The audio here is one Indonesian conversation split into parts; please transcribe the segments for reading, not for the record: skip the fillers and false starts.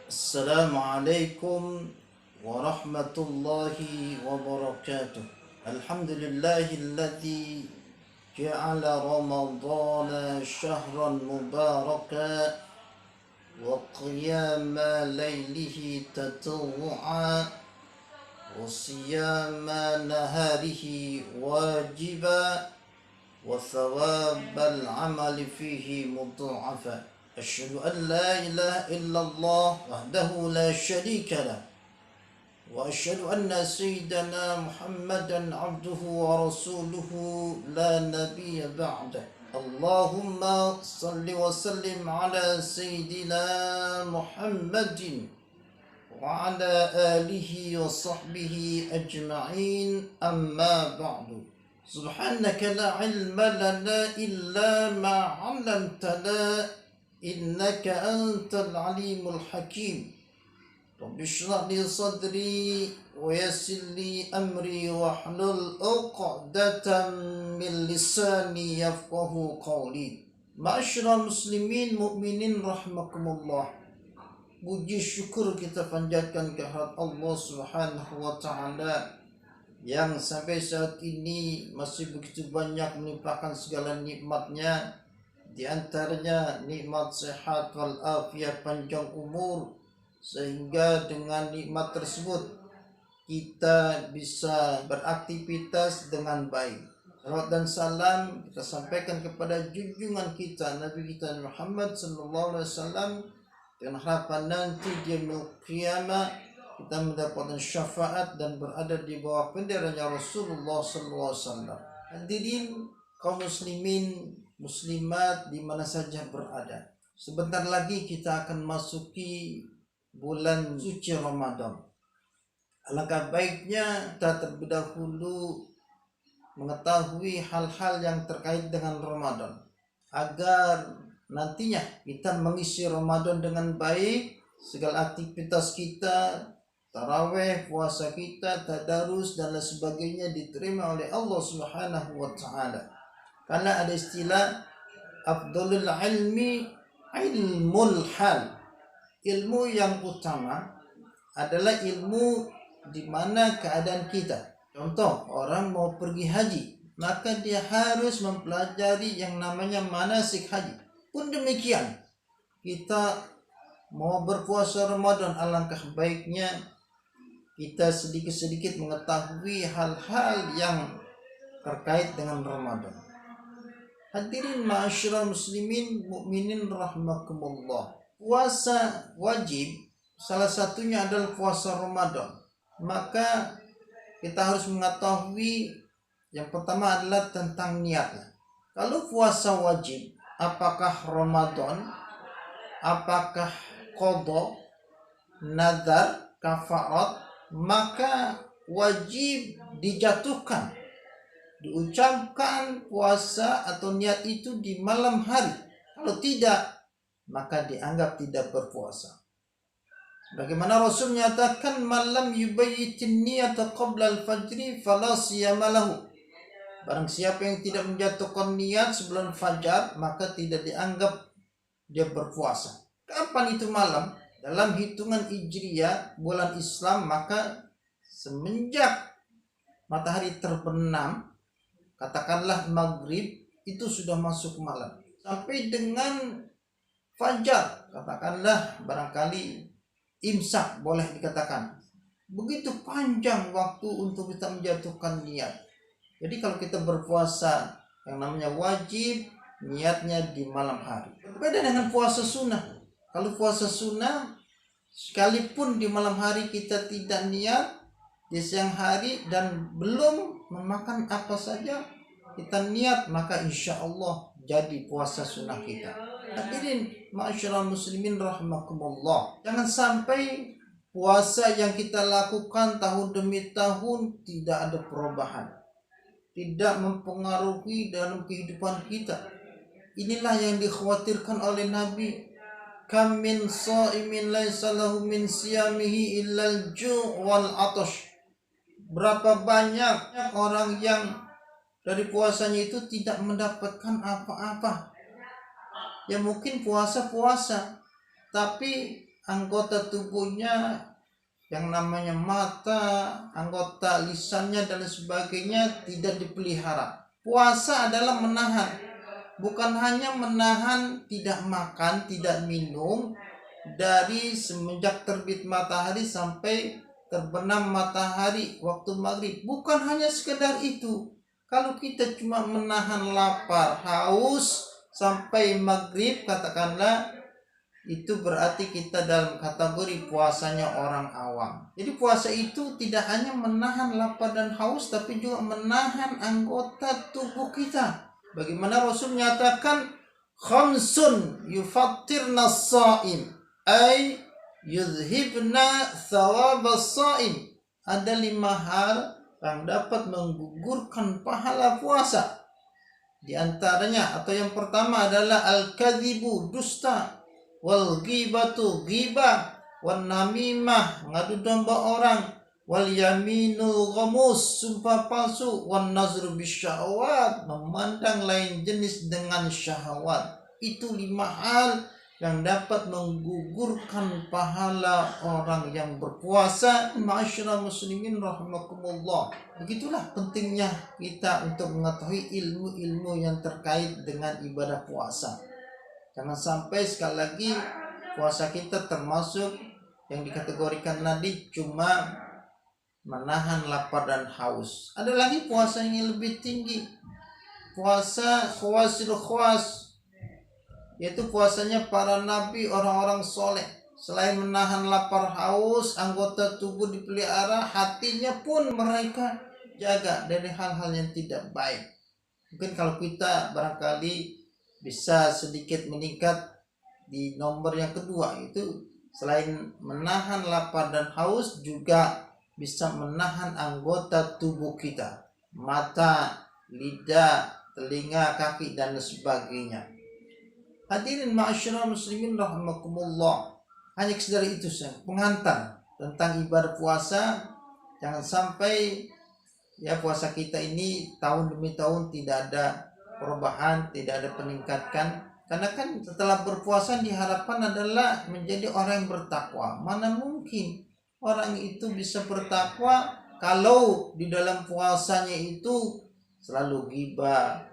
السلام عليكم ورحمة الله وبركاته. الحمد لله الذي جعل رمضان شهرا مباركا وقيام ليله تطوعا وصيام نهاره واجبا وثواب العمل فيه مضاعفا. أشهد أن لا إله إلا الله وحده لا شريك له وأشهد أن سيدنا محمدا عبده ورسوله لا نبي بعده. اللهم صل وسلم على سيدنا محمد وعلى آله وصحبه أجمعين. أما بعد، سبحانك لا علم لنا إلا ما علمتنا إنك أنت العليم الحكيم. رب اشرح لي صدري ويسر لي أمري واحلل عقدة من لساني يفقه قولي. Ma'asyiral muslimin mukminin rahimakumullah. Puji syukur kita panjatkan kehadirat Allah Subhanahu wa taala yang sampai saat ini masih begitu banyak melimpahkan segala nikmatnya, di antaranya nikmat sehat wal afiat, panjang umur, sehingga dengan nikmat tersebut kita bisa beraktivitas dengan baik. Salawat dan salam kita sampaikan kepada junjungan kita Nabi kita Muhammad sallallahu alaihi wasallam, dengan harapan nanti di yaumil qiyamah kita mendapatkan syafaat dan berada di bawah benderanya Rasulullah sallallahu alaihi wasallam. Hadirin kaum muslimin muslimat di mana saja berada, sebentar lagi kita akan masuki bulan suci Ramadan. Alangkah baiknya kita terlebih dahulu mengetahui hal-hal yang terkait dengan Ramadan, agar nantinya kita mengisi Ramadan dengan baik. Segala aktivitas kita, taraweh, puasa kita, tadarus dan lain sebagainya diterima oleh Allah Subhanahu wa taala. Karena ada istilah afdalul ilmi ilmul hal. Ilmu yang utama adalah ilmu di mana keadaan kita. Contoh, orang mau pergi haji, maka dia harus mempelajari yang namanya manasik haji. Pun demikian, kita mau berpuasa Ramadan, alangkah baiknya kita sedikit-sedikit mengetahui hal-hal yang terkait dengan Ramadan. Hadirin ma'asyiral muslimin mukminin rahimakumullah. Puasa wajib salah satunya adalah puasa Ramadan. Maka kita harus mengetahui yang pertama adalah tentang niatnya. Kalau puasa wajib, apakah Ramadan, apakah qada, nazar, kafarat, maka wajib dijatuhkan, diucapkan puasa atau niat itu di malam hari. Kalau tidak, maka dianggap tidak berpuasa. Bagaimana Rasul menyatakan, malam yubayyitin niyata qabla al-fajri fala siyama lahu. Barang siapa yang tidak menjatuhkan niat sebelum fajar, maka tidak dianggap dia berpuasa. Kapan itu malam? Dalam hitungan Hijriyah bulan Islam, maka semenjak matahari terbenam, katakanlah maghrib, itu sudah masuk malam. Sampai dengan fajar, katakanlah barangkali imsak boleh dikatakan. Begitu panjang waktu untuk kita menjatuhkan niat. Jadi kalau kita berpuasa yang namanya wajib, niatnya di malam hari. Berbeda dengan puasa sunnah. Kalau puasa sunnah, sekalipun di malam hari kita tidak niat, di siang hari dan belum memakan apa saja kita niat, maka insya Allah jadi puasa sunnah kita. Hadirin ma'asyiral muslimin rahimakumullah, jangan sampai puasa yang kita lakukan tahun demi tahun tidak ada perubahan, tidak mempengaruhi dalam kehidupan kita. Inilah yang dikhawatirkan oleh Nabi. Kam min sha'imin laisa lahu min siyamihi illal ju' wal 'atash. Berapa banyak orang yang dari puasanya itu tidak mendapatkan apa-apa. Ya mungkin puasa, tapi anggota tubuhnya yang namanya mata, anggota lisannya dan sebagainya tidak dipelihara. Puasa adalah menahan, bukan hanya menahan tidak makan, tidak minum dari semenjak terbit matahari sampai terbenam matahari waktu maghrib. Bukan hanya sekedar itu. Kalau kita cuma menahan lapar, haus sampai maghrib katakanlah, itu berarti kita dalam kategori puasanya orang awam. Jadi puasa itu tidak hanya menahan lapar dan haus, tapi juga menahan anggota tubuh kita. Bagaimana Rasul menyatakan khamsun yufattirna as-saim ay yudhibna thawab as-saim. Ada 5 hal yang dapat menggugurkan pahala puasa. Di antaranya atau yang pertama adalah al-kadzibu, dusta, wal ghibatu, ghibah, wan namimah, ngadu domba orang, wal yaminul ghamus, sumpah palsu, wan nazru bisyahwat, memandang lain jenis dengan syahwat. Itu 5 hal yang dapat menggugurkan pahala orang yang berpuasa. Ma'asyiral muslimin rahimakumullah. Begitulah pentingnya kita untuk mengetahui ilmu-ilmu yang terkait dengan ibadah puasa. Jangan sampai sekali lagi puasa kita termasuk yang dikategorikan tadi cuma menahan lapar dan haus. Ada lagi puasa yang lebih tinggi, puasa khawasil khawas, yaitu puasanya para nabi, orang-orang soleh. Selain menahan lapar haus, anggota tubuh dipelihara, hatinya pun mereka jaga dari hal-hal yang tidak baik. Mungkin kalau kita barangkali bisa sedikit meningkat di nomor yang kedua, itu selain menahan lapar dan haus juga bisa menahan anggota tubuh kita, mata, lidah, telinga, kaki dan sebagainya. Hadirin ma'asyiral muslimin rahimakumullah. Hanya sekedar itu saja pengantar tentang ibadah puasa. Jangan sampai ya puasa kita ini tahun demi tahun tidak ada perubahan, tidak ada peningkatan. Karena kan setelah berpuasa diharapkan adalah menjadi orang yang bertakwa. Mana mungkin orang itu bisa bertakwa kalau di dalam puasanya itu selalu ghibah,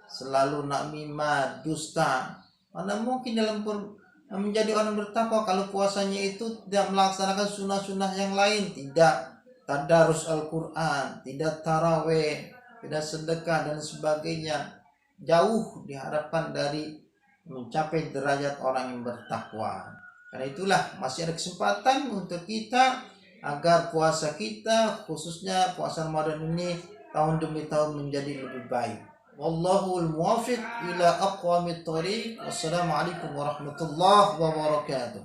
selalu namimah, dusta. Mana mungkin dalam menjadi orang bertakwa kalau puasanya itu tidak melaksanakan sunnah-sunnah yang lain, tidak tadarus Al-Quran, tidak taraweh, tidak sedekah dan sebagainya. Jauh diharapkan dari mencapai derajat orang yang bertakwa. Karena itulah masih ada kesempatan untuk kita agar puasa kita, khususnya puasa Ramadan ini, tahun demi tahun menjadi lebih baik. Wallahul muwaffiq ila aqwamit thoriq. Wassalamualaikum warahmatullahi wabarakatuh.